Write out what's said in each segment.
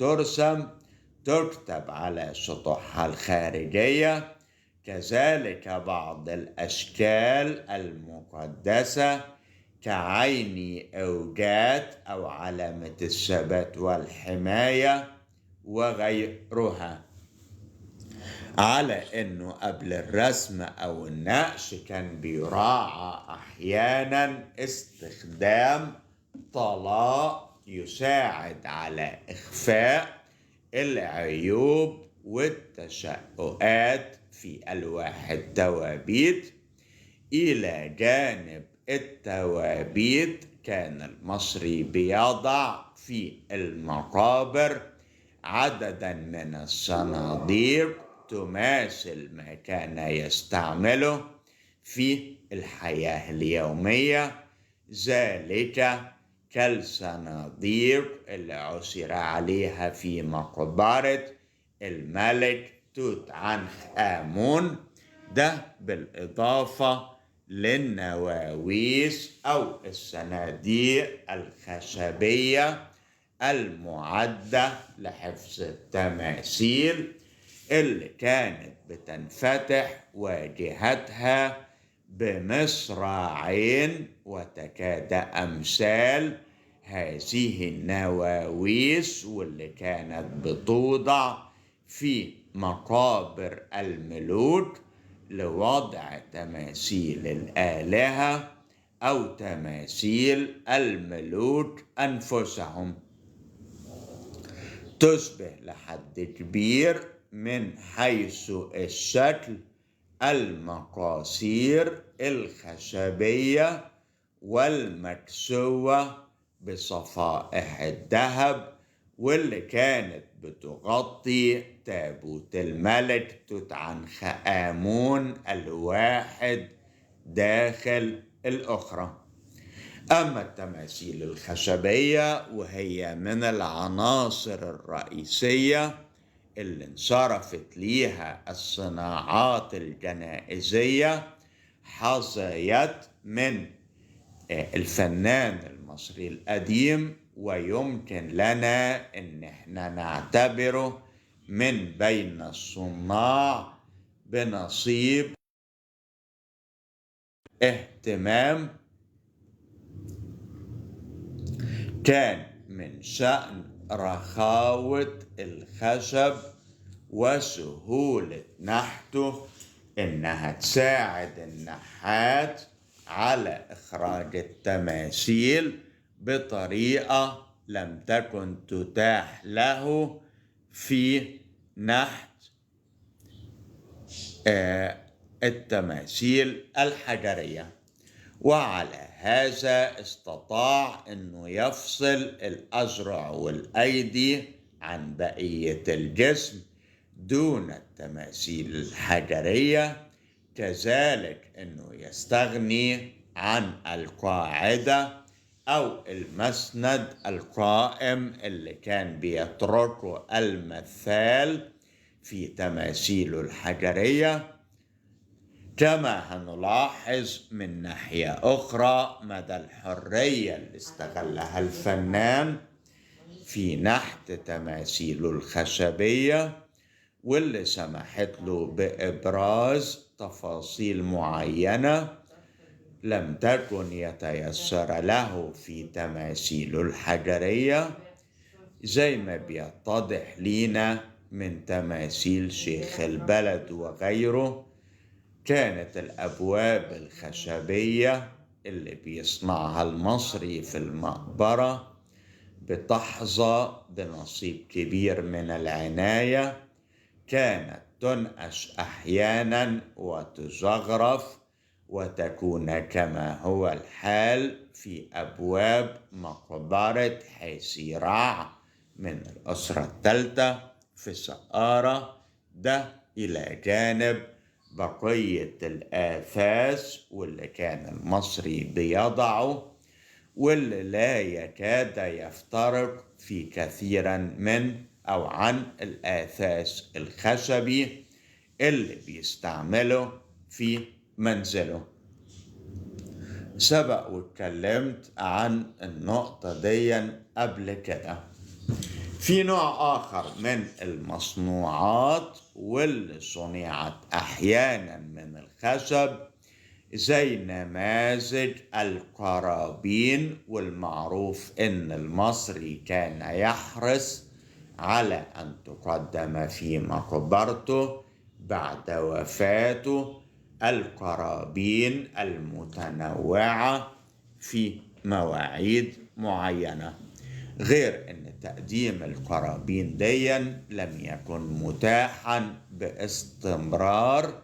ترسم تكتب على سطوحها الخارجية. كذلك بعض الأشكال المقدسة كعين أوجات أو علامة الثبات والحماية وغيرها. على أنه قبل الرسم أو النقش كان بيراعى أحيانا استخدام طلاء يساعد على إخفاء العيوب والتشققات في ألواح التوابيت. إلى جانب التوابيت كان المصري بيضع في المقابر عددا من الصناديق تماثل ما كان يستعمله في الحياة اليومية، ذلك كالصناديق اللي عثر عليها في مقبرة الملك توت عنخ آمون، ده بالإضافة للنواويس أو الصناديق الخشبية المعدة لحفظ التماثيل اللي كانت بتنفتح واجهتها بمصراعين، وتكاد أمثال هذه النواويس واللي كانت بتوضع في مقابر الملوك لوضع تماثيل الآلهة أو تماثيل الملوك أنفسهم. تشبه لحد كبير من حيث الشكل المقاصير الخشبية والمكسوة بصفائح الذهب واللي كانت بتغطي تابوت الملك توت عنخ آمون الواحد داخل الأخرى. أما التماثيل الخشبية وهي من العناصر الرئيسية اللي انصرفت ليها الصناعات الجنائزية، حظيت من الفنان المصري القديم، ويمكن لنا ان احنا نعتبره من بين الصناع بنصيب اهتمام. كان من شأن رخاوة الخشب وسهولة نحته إنها تساعد النحات على إخراج التماثيل بطريقة لم تكن تتاح له في نحت التماثيل الحجرية. وعلى هذا استطاع أنه يفصل الأذرع والأيدي عن بقية الجسم دون التماثيل الحجرية. كذلك أنه يستغني عن القاعدة أو المسند القائم اللي كان بيتركه المثال في تماثيل الحجرية. كما هنلاحظ من ناحية أخرى مدى الحرية اللي استغلها الفنان في نحت تماثيل الخشبية، واللي سمحت له بإبراز تفاصيل معينة لم تكن يتيسر له في تماثيل الحجرية، زي ما بيتضح لينا من تماثيل شيخ البلد وغيره. كانت الأبواب الخشبية اللي بيصنعها المصري في المقبرة بتحظى بنصيب كبير من العناية. كانت تنقش أحيانا وتزخرف وتكون كما هو الحال في أبواب مقبرة حيسيراع من الأسرة الثالثة في سقارة، ده إلى جانب بقية الآثاث واللي كان المصري بيضعه، واللي لا يكاد يفترق في كثيرا من أو عن الآثاث الخشبي اللي بيستعمله في منزله. سبق واتكلمت عن النقطة دي قبل كده. في نوع آخر من المصنوعات واللي صنعت أحيانا من الخشب زي نماذج القرابين، والمعروف إن المصري كان يحرص على أن تقدم في مقبرته بعد وفاته القرابين المتنوعة في مواعيد معينة، غير أن تقديم القرابين ديا لم يكن متاحا باستمرار،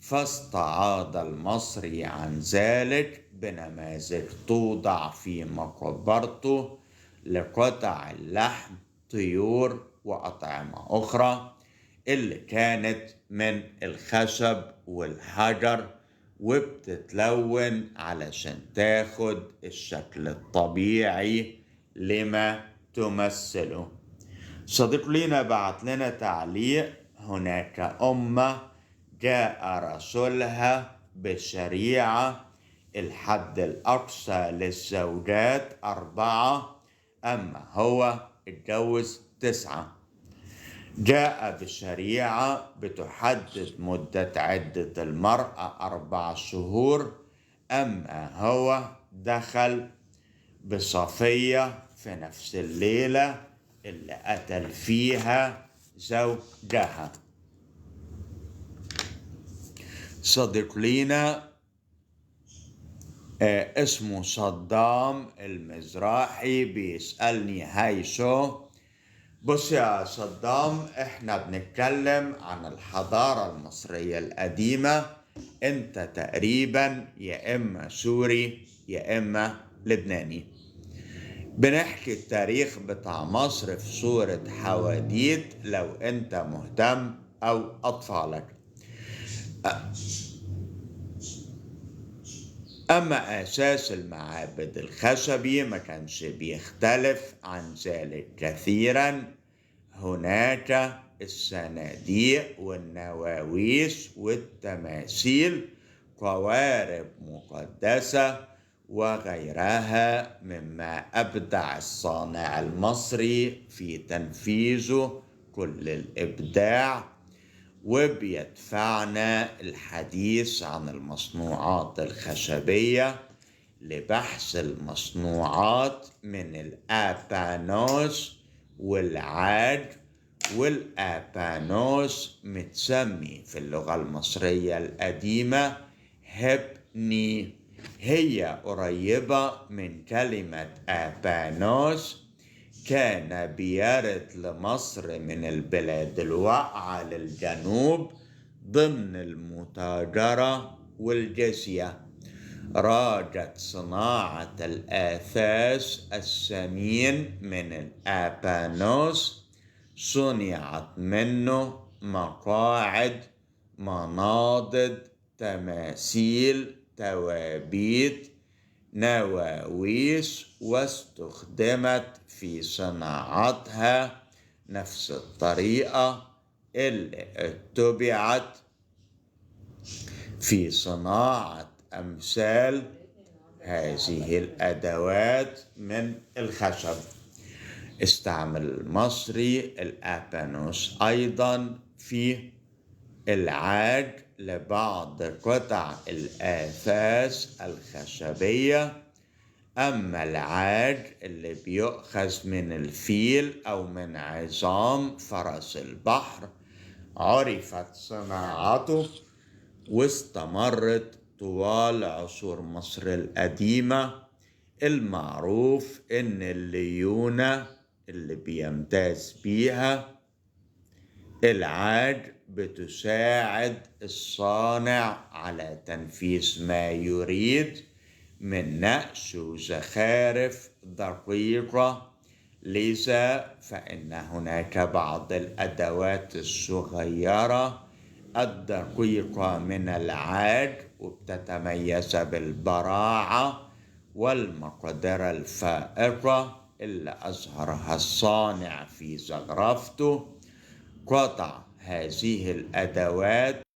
فاستعاض المصري عن ذلك بنماذج توضع في مقبرته لقطع اللحم، طيور وأطعمة أخرى اللي كانت من الخشب والحجر، وبتتلون علشان تاخد الشكل الطبيعي لما تمثله. صديق لينا بعت لنا تعليق: هناك أمة جاء رسولها بشريعة الحد الأقصى للزوجات 4، أما هو اتجوز 9. جاء بشريعة بتحدد مدة عدة المرأة 4 شهور، أما هو دخل بصفية في نفس الليلة اللي قتل فيها زوجها. صديق لينا اسمه صدام المزراحي بيسألني: هاي شو؟ بص يا صدام، احنا بنتكلم عن الحضارة المصرية القديمة. انت تقريبا يا اما سوري يا اما لبناني. بنحكي التاريخ بتاع مصر في صورة حواديت لو انت مهتم او اطفالك. أما أساس المعابد الخشبي ما كانش بيختلف عن ذلك كثيرا. هناك الصناديق والنواويس والتماثيل، قوارب مقدسة وغيرها مما أبدع الصانع المصري في تنفيذه كل الإبداع. وبيدفعنا الحديث عن المصنوعات الخشبية لبحث المصنوعات من الآبانوس والعاج. والآبانوس متسمي في اللغة المصرية القديمة هبني، هي قريبة من كلمة آبانوس. كان بيرد لمصر من البلاد الواقعة للجنوب ضمن المتاجرة والجزية. راجت صناعة الآثاث الثمين من الآبانوس، صنعت منه مقاعد، مناضد، تماثيل، توابيت، نواويس، واستخدمت في صناعتها نفس الطريقة اللي اتبعت في صناعة أمثال هذه الأدوات من الخشب. استعمل المصري الآبانوس أيضا في العاج لبعض قطع الآثاث الخشبية. أما العاج اللي بيؤخذ من الفيل أو من عظام فرس البحر عرفت صناعته واستمرت طوال عصور مصر القديمة. المعروف إن الليونة اللي بيمتاز بيها العاج بتساعد الصانع على تنفيذ ما يريد من نقش وزخارف دقيقة. لذا فإن هناك بعض الأدوات الصغيرة الدقيقة من العاج وبتتميز بالبراعة والمقدرة الفائقة اللي أظهرها الصانع في زخرفته. قطع هذه الأدوات